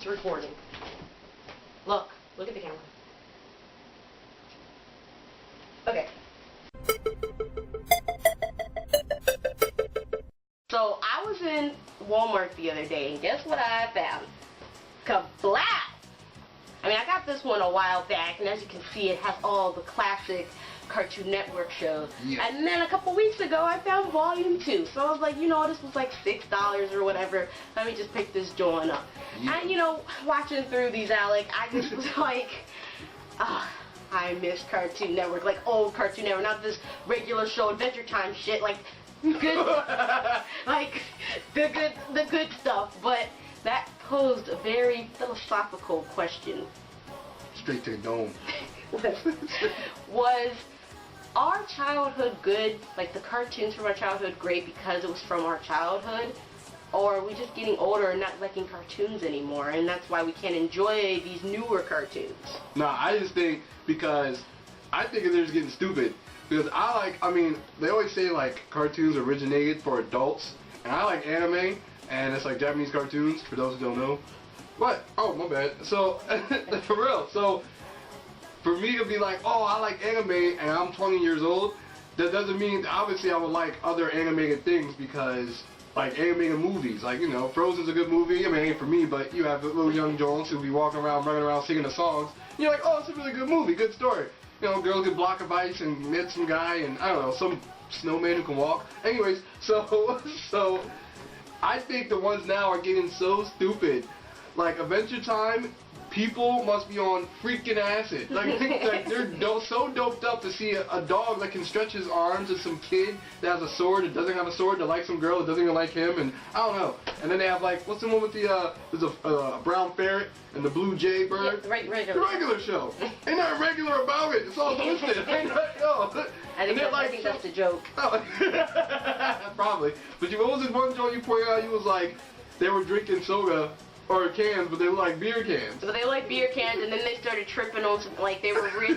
It's recording. Look at the camera. Okay. So I was in Walmart the other day, and guess what I found? Kablat! I mean, I got this one a while back, and as you can see, it has all the classic Cartoon Network shows. Yeah. And then a couple weeks ago, I found Volume 2. So I was like, you know, this was like $6 or whatever. Let me just pick this joint up. Yeah. And, you know, watching through these, Alec, I just was like, I miss Cartoon Network. Like, old Cartoon Network, not this regular show, Adventure Time shit. Like, good, like, the good stuff. But that posed a very philosophical question. Straight to the dome. Was our childhood good, like the cartoons from our childhood, great because it was from our childhood? Or are we just getting older and not liking cartoons anymore, and that's why we can't enjoy these newer cartoons? Nah, I just think because I think they're just getting stupid. Because I mean, they always say like cartoons originated for adults, and I like anime, and it's like Japanese cartoons, for those who don't know. What? Oh, my bad. So, for real. So, for me to be like, oh, I like anime, and I'm 20 years old, that doesn't mean, obviously I would like other animated things, because, like, animated movies, like, you know, Frozen's a good movie. I mean, it ain't for me, but you have little young Jones who be walking around, running around, singing the songs, and you're like, oh, it's a really good movie, good story. You know, girls get block of ice and meet some guy, and, I don't know, some snowman who can walk. Anyways, so, I think the ones now are getting so stupid. Like, Adventure Time, people must be on freaking acid. Like they're so doped up to see a dog that can stretch his arms, and some kid that has a sword that doesn't have a sword, that likes some girl that doesn't even like him, and I don't know. And then they have like, what's the one with the, there's a brown ferret and the blue jay bird? Yeah, regular. The regular show. Ain't nothing regular about it. It's all twisted. I think that's the joke. Oh, probably. But what was this one joke you pointed out? You was like, they were drinking soda or cans, but they were like beer cans. So they were like beer cans, and then they started tripping on some, like they were really,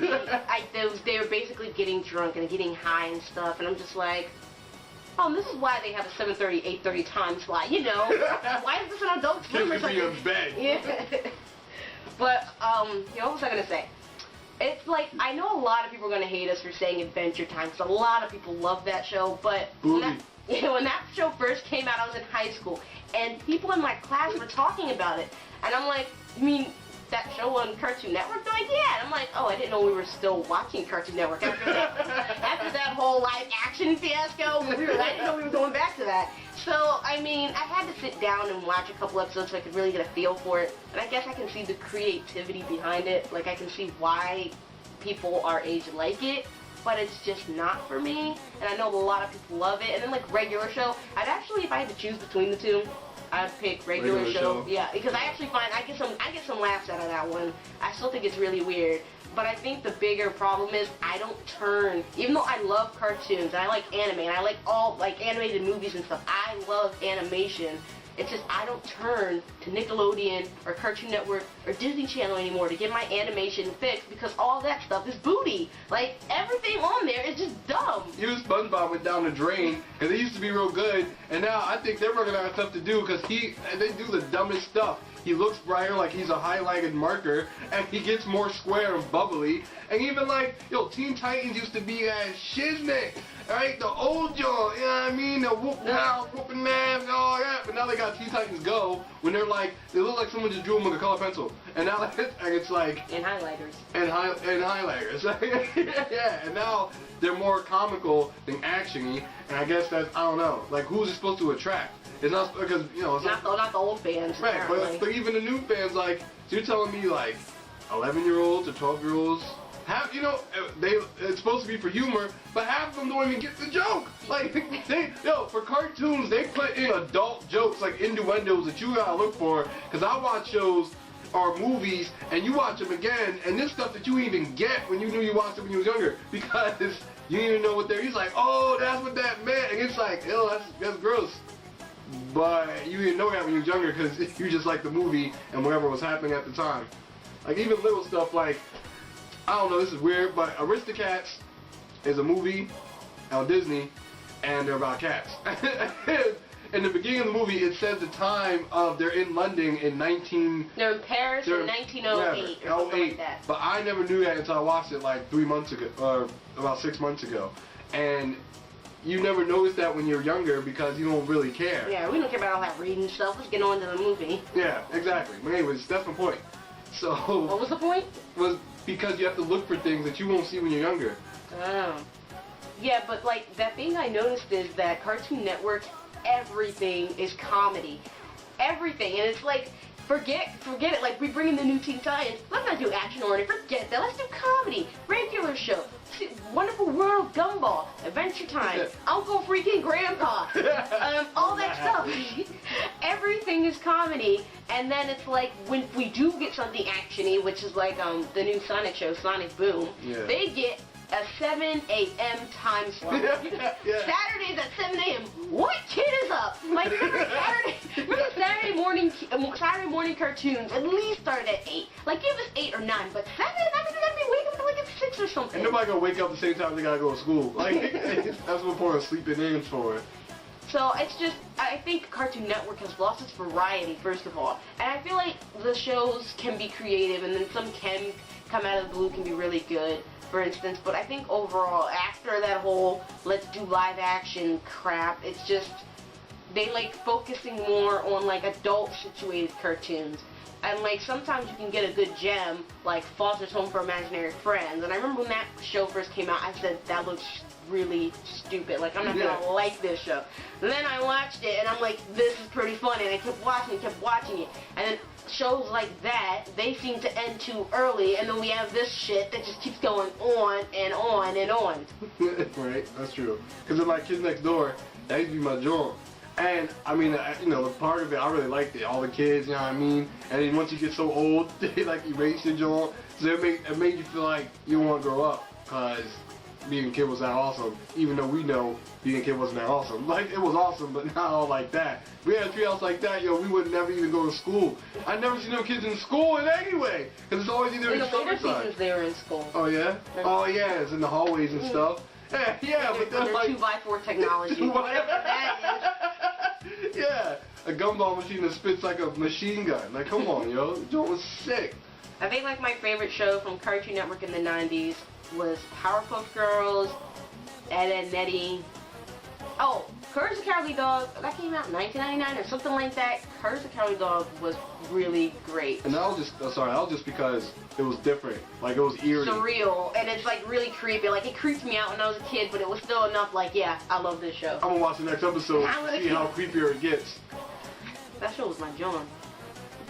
they were basically getting drunk and getting high and stuff, and I'm just like, oh, this is why they have a 7:30, 8:30 time slot, you know. Why is this an Adult Swim or something? In bed. Yeah. But, you know, what was I going to say? It's like, I know a lot of people are going to hate us for saying Adventure Time, because a lot of people love that show, but when that show first came out, I was in high school, and people in my class were talking about it, and I'm like, you mean that show on Cartoon Network? They're like, yeah. And I'm like, oh, I didn't know we were still watching Cartoon Network after that whole live action fiasco. I didn't know we were going back to that. So, I mean, I had to sit down and watch a couple episodes so I could really get a feel for it, and I guess I can see the creativity behind it. Like, I can see why people our age like it, but it's just not for me, and I know a lot of people love it. And then like regular show, I'd actually, if I had to choose between the two, I'd pick regular show. Yeah, because I actually find I get some laughs out of that one. I still think it's really weird, but I think the bigger problem is I don't turn, even though I love cartoons and I like anime and I like all like animated movies and stuff, I love animation. It's just I don't turn to Nickelodeon or Cartoon Network or Disney Channel anymore to get my animation fixed, because all that stuff is booty. Like, everything on there is just dumb. Even SpongeBob went down the drain, because it used to be real good, and now I think they're running out of stuff to do, because they do the dumbest stuff. He looks brighter, like he's a highlighted marker, and he gets more square and bubbly. And even like, yo, Teen Titans used to be as shiznick, right? The old John, you know what I mean? The whooping man, and all that. But now they got Teen Titans Go, when they're like, they look like someone just drew them with a color pencil. And now it's like... And highlighters. And highlighters. Yeah, and now they're more comical than action-y. And I guess that's, I don't know, like, who's it supposed to attract? It's not because, you know... It's not the old fans, right, but even the new fans, like, so you're telling me, like, 11-year-olds or 12-year-olds, you know, it's supposed to be for humor, but half of them don't even get the joke. Like, for cartoons, they put in adult jokes, like innuendos that you gotta look for, because I watch shows or movies, and you watch them again, and this stuff that you even get when you knew you watched it when you was younger, because you didn't even know what he's like, oh, that's what that meant, and it's like, ew, that's gross. But you didn't know that when you were younger, because you just liked the movie and whatever was happening at the time. Like, even little stuff like, I don't know, this is weird, but Aristocats is a movie on Disney, and they're about cats. in the beginning of the movie, it says the time of they're in London in 19. They're in Paris in 1908 or something like that. But I never knew that until I watched it like 3 months ago, or about 6 months ago, and you never notice that when you're younger because you don't really care. Yeah, we don't care about all that reading stuff. Let's get on to the movie. Yeah, exactly. But anyways, that's my point. So. What was the point? Was because you have to look for things that you won't see when you're younger. Oh. Yeah, but like that thing I noticed is that Cartoon Network, everything is comedy. Everything. And it's like, forget it. Like, we bring in the new Teen Titans. Let's not do action oriented. Forget that. Let's do comedy. Regular show. Wonderful World of Gumball. Adventure Time. Uncle freaking Grandpa. All that stuff. Everything is comedy. And then it's like, when we do get something action-y, which is like the new Sonic show, Sonic Boom, they get a 7 a.m. time slot. Saturdays at 7 a.m. What kid is up? Like, remember Saturday morning cartoons at least start at 8. Like, give us 8 or 9, but 7? I mean, that'd be waking up like at 6 or something. And nobody gonna wake up the same time they gotta go to school. Like, that's what point of sleeping in for. So it's just, I think Cartoon Network has lost its variety, first of all. And I feel like the shows can be creative, and then some can come out of the blue, can be really good, for instance. But I think overall, after that whole let's do live action crap, it's just, they like focusing more on like adult situated cartoons. And like sometimes you can get a good gem, like Foster's Home for Imaginary Friends. And I remember when that show first came out, I said that looks really stupid. Like, I'm not gonna like this show. And then I watched it and I'm like, this is pretty funny. And I kept watching it. And then shows like that, they seem to end too early. And then we have this shit that just keeps going on and on and on. Right, that's true. Because in like Kids Next Door, that used to be my joint. And, I mean, you know, the part of it, I really liked it. All the kids, you know what I mean? And then once you get so old, they, like, erase your joint. So it made you feel like you want to grow up. Because being a kid was that awesome. Even though we know being a kid wasn't that awesome. Like, it was awesome, but not all like that. If we had a treehouse like that, yo, we would never even go to school. I never seen no kids in school in any way. Because it's always either in the later summertime. seasons they were in school. Oh, yeah? Oh, yeah, it's in the hallways and stuff. Yeah, but then like 2x4 technology. Whatever that is. Yeah, a gumball machine that spits like a machine gun. Like, come on, yo, the joint was sick. I think like my favorite show from Cartoon Network in the 90s was Powerpuff Girls, Ed, Edd n Eddy. Oh, Courage the Cowardly Dog, that came out in 1999 or something like that. Courage the Cowardly Dog was really great. And that was just, that was just because it was different. Like, it was eerie. Surreal, and it's like really creepy. Like, it creeped me out when I was a kid, but it was still enough like, yeah, I love this show. I'm gonna watch the next episode to see how creepier it gets. That show was my John.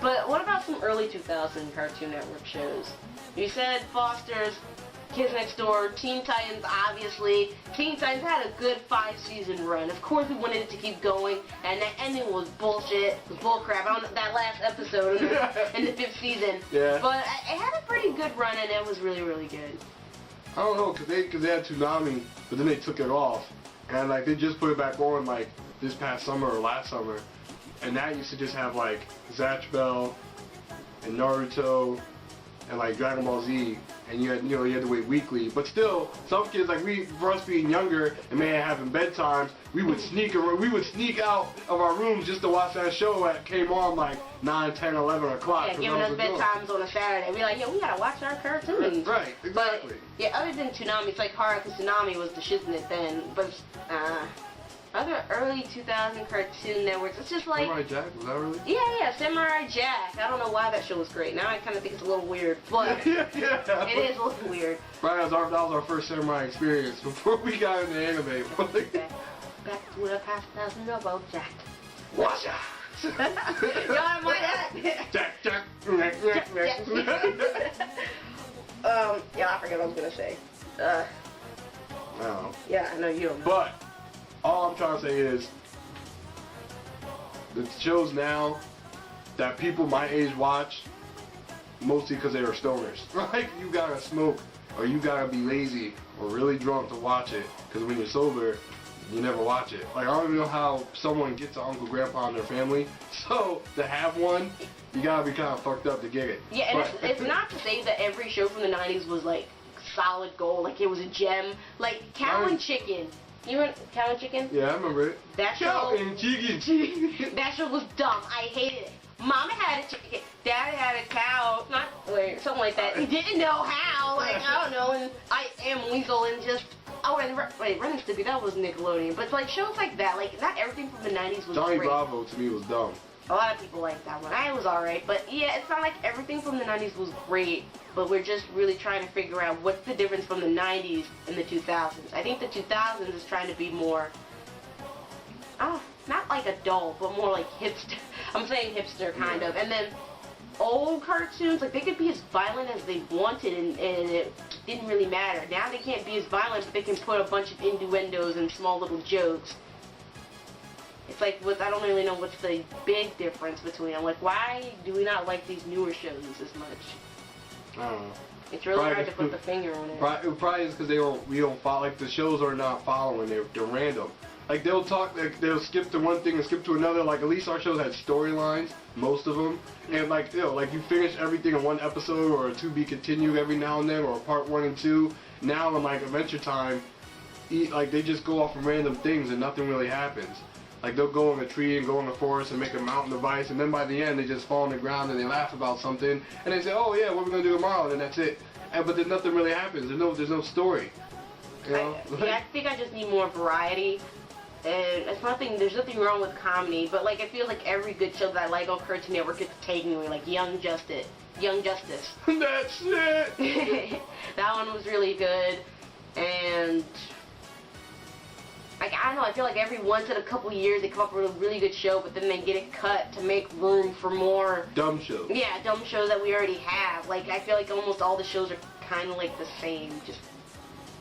But what about some early 2000 Cartoon Network shows? You said Foster's, Kids Next Door, Teen Titans, obviously. Teen Titans had a good 5-season run. Of course, we wanted it to keep going, and that ending was bullshit, bullcrap. I don't know, that last episode in the 5th season. Yeah. But it had a pretty good run, and it was really, really good. I don't know, cause they had Toonami, but then they took it off, and like they just put it back on like this past summer or last summer, and that used to just have like Zatch Bell and Naruto and like Dragon Ball Z, and you had to wait weekly. But still, some kids like for us being younger and man having bedtimes, we would sneak out of our rooms just to watch that show that came on like 9, 10, 11 o'clock. Yeah, giving us bedtimes on a Saturday. We're like, yo, we gotta watch our cartoons. Right, exactly. But, yeah, other than Toonami, it's like hard because Toonami was the shiznit then. But other early 2000 Cartoon Networks, it's just like... Samurai Jack, was that really? Yeah, Samurai Jack. I don't know why that show was great. Now I kind of think it's a little weird, but yeah. It is a little weird. Right, that was our first Samurai experience before we got into anime. Back to the past 1,000 ago, Jack. Watch out! Y'all might have... Jack. Yeah, I forget what I was gonna say. I don't know. Yeah, I know you don't know. But all I'm trying to say is the shows now that people my age watch, mostly because they are stoners. Like, you gotta smoke or you gotta be lazy or really drunk to watch it, because when you're sober, you never watch it. Like, I don't even know how someone gets an uncle, grandpa in their family, so to have one, you gotta be kind of fucked up to get it. Yeah, and it's not to say that every show from the 90s was like solid gold, like it was a gem. Like Cow and Chicken You remember Cow and Chicken? Yeah, I remember it. That Cow show. and Chicken. That show was dumb. I hated it. Mama had a chicken. Dad had a cow. Not wait, something like that. He didn't know how. Like I don't know. And I am Weasel and just. Oh, and wait, Ren and Stimpy, that was Nickelodeon. But like shows like that, like not everything from the 90s was Johnny great. Bravo to me was dumb. A lot of people like that one. I was alright, but yeah, it's not like everything from the 90s was great, but we're just really trying to figure out what's the difference from the 90s and the 2000s. I think the 2000s is trying to be more, not like adult, but more like hipster. I'm saying hipster, kind of. And then old cartoons, like they could be as violent as they wanted and it didn't really matter. Now they can't be as violent, but they can put a bunch of innuendos and small little jokes. It's like, I don't really know what's the big difference between them. Like, why do we not like these newer shows as much? I don't know. It's really Probably hard to put the finger on it. Probably is because we don't follow, like the shows are not following, they're random. Like they'll skip to one thing and skip to another. Like at least our shows had storylines, most of them, and like like you finish everything in one episode or a to be continued every now and then or part 1 and 2. Now in like Adventure Time, like they just go off of random things and nothing really happens. Like they'll go in a tree and go in the forest and make a mountain device, and then by the end they just fall on the ground and they laugh about something and they say, oh yeah, what we're gonna do tomorrow, and then that's it. But then nothing really happens. There's no story. You know? I think I just need more variety. And there's nothing wrong with comedy, but like I feel like every good show that I like on Cartoon Network is taking away, like Young Justice. That's it. That one was really good, and like I don't know, I feel like every once in a couple years they come up with a really good show, but then they get it cut to make room for more dumb shows. Yeah, dumb shows that we already have. Like I feel like almost all the shows are kind of like the same, just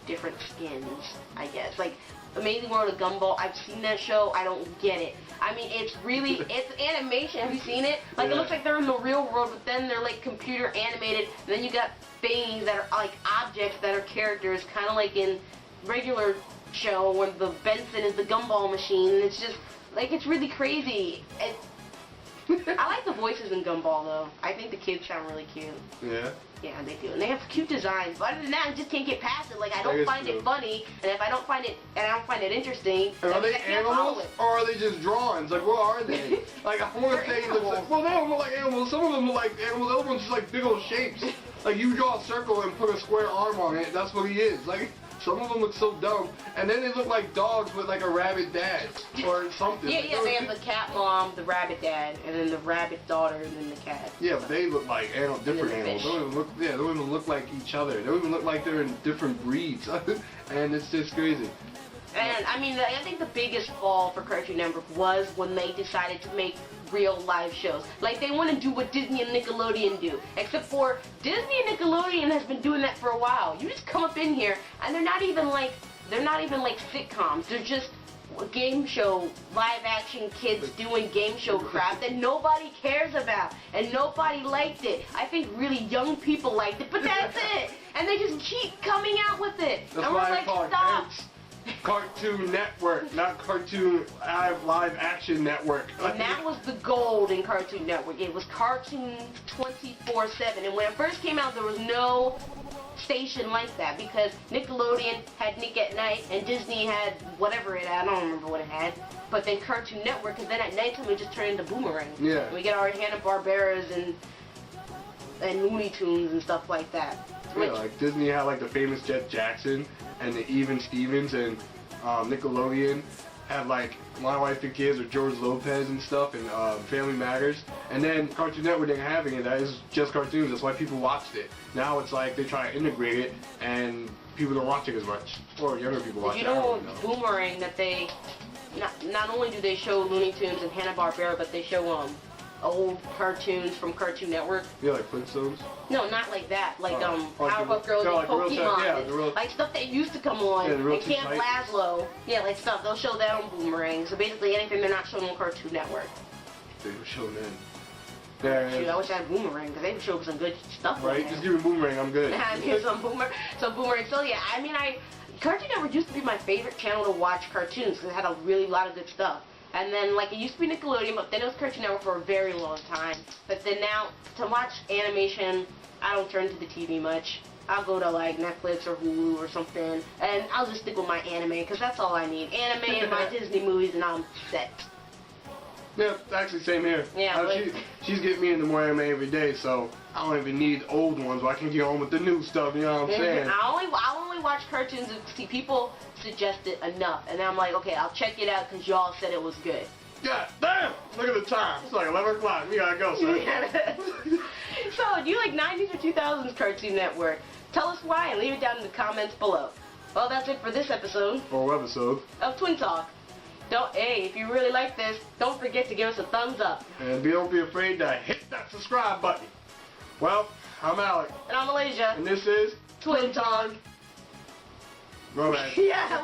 different skins, I guess. Like Amazing World of Gumball, I've seen that show, I don't get it. I mean, it's animation, have you seen it? Like, yeah. It looks like they're in the real world, but then they're, like, computer animated, and then you got things that are, like, objects that are characters, kind of like in regular show where the Benson is the gumball machine, and it's just, like, it's really crazy. I like the voices in Gumball, though. I think the kids sound really cute. Yeah? Yeah, they do. And they have cute designs. But other than that, I just can't get past it. Like, I don't find it funny. And if I don't find it interesting, are they I can't follow animals it. or are they just drawings? Like, what are they? Like, I want to say, well, they don't look like animals. Some of them look like animals. Other ones just like big old shapes. Like, you draw a circle and put a square arm on it. That's what he is. Like, some of them look so dumb. And then they look like dogs with like a rabbit dad or something. Yeah, they have the cat mom, the rabbit dad, and then the rabbit daughter, and then the cat. Yeah, but they look like different animals. They don't even look like each other. They don't even look like they're in different breeds. And it's just crazy. And, I mean, I think the biggest fall for Cartoon Network was when they decided to make real live shows. Like, they want to do what Disney and Nickelodeon do. Except for Disney and Nickelodeon has been doing that for a while. You just come up in here, and they're not even like sitcoms. They're just game show, live action kids doing game show crap that nobody cares about. And nobody liked it. I think really young people liked it, but that's it. And they just keep coming out with it. That's and we're why like, I call stop. it Cartoon Network, not Cartoon Live Action Network. And that was the gold in Cartoon Network. It was cartoons 24/7. And when it first came out, there was no station like that because Nickelodeon had Nick at Night and Disney had whatever it had. I don't remember what it had. But then Cartoon Network, because then at nighttime we just turned into Boomerang. Yeah. And we get our Hanna-Barberas and Looney Tunes and stuff like that. Yeah, like Disney had like the famous Jet Jackson and the Even Stevens, and Nickelodeon had like My Wife and Kids or George Lopez and stuff, and Family Matters. And then Cartoon Network didn't have any of that. It was just cartoons. That's why people watched it. Now it's like they try to integrate it, and people don't watch it as much, or younger people watch it. You know, Boomerang, that they not only do they show Looney Tunes and Hanna-Barbera, but they show old cartoons from Cartoon Network. Yeah, like Flintstones? No, not like that. Like like Powerpuff Girls and like Pokemon. Like stuff that used to come on. Yeah, and Camp Lazlo. Yeah, like stuff. They'll show that on Boomerang. So basically anything they're not showing on Cartoon Network. They were showing then. Shoot, I wish I had Boomerang because they show some good stuff. Right? Just give me Boomerang, I'm good. Here's some Boomerang. So yeah, I mean, Cartoon Network used to be my favorite channel to watch cartoons because it had a really lot of good stuff. And then, like, it used to be Nickelodeon, but then it was Cartoon Network for a very long time. But then now, to watch animation, I don't turn to the TV much. I'll go to like Netflix or Hulu or something, and I'll just stick with my anime because that's all I need. Anime and my Disney movies, and I'm set. Yeah, actually, same here. Yeah, she's getting me into more anime every day, so I don't even need old ones. I can get on with the new stuff. You know what I'm saying? I only watch cartoons if see people suggest it enough, and then I'm like, okay, I'll check it out because y'all said it was good. God damn! Look at the time. It's like 11 o'clock. We gotta go, sir. So, do you like 90s or 2000s Cartoon Network? Tell us why and leave it down in the comments below. Well, that's it for this episode. Full episode. Of Twin Talk. Hey, if you really like this, don't forget to give us a thumbs up. And don't be afraid to hit that subscribe button. Well, I'm Alec. And I'm Malaysia. And this is Twin Talk. Romance. Yeah.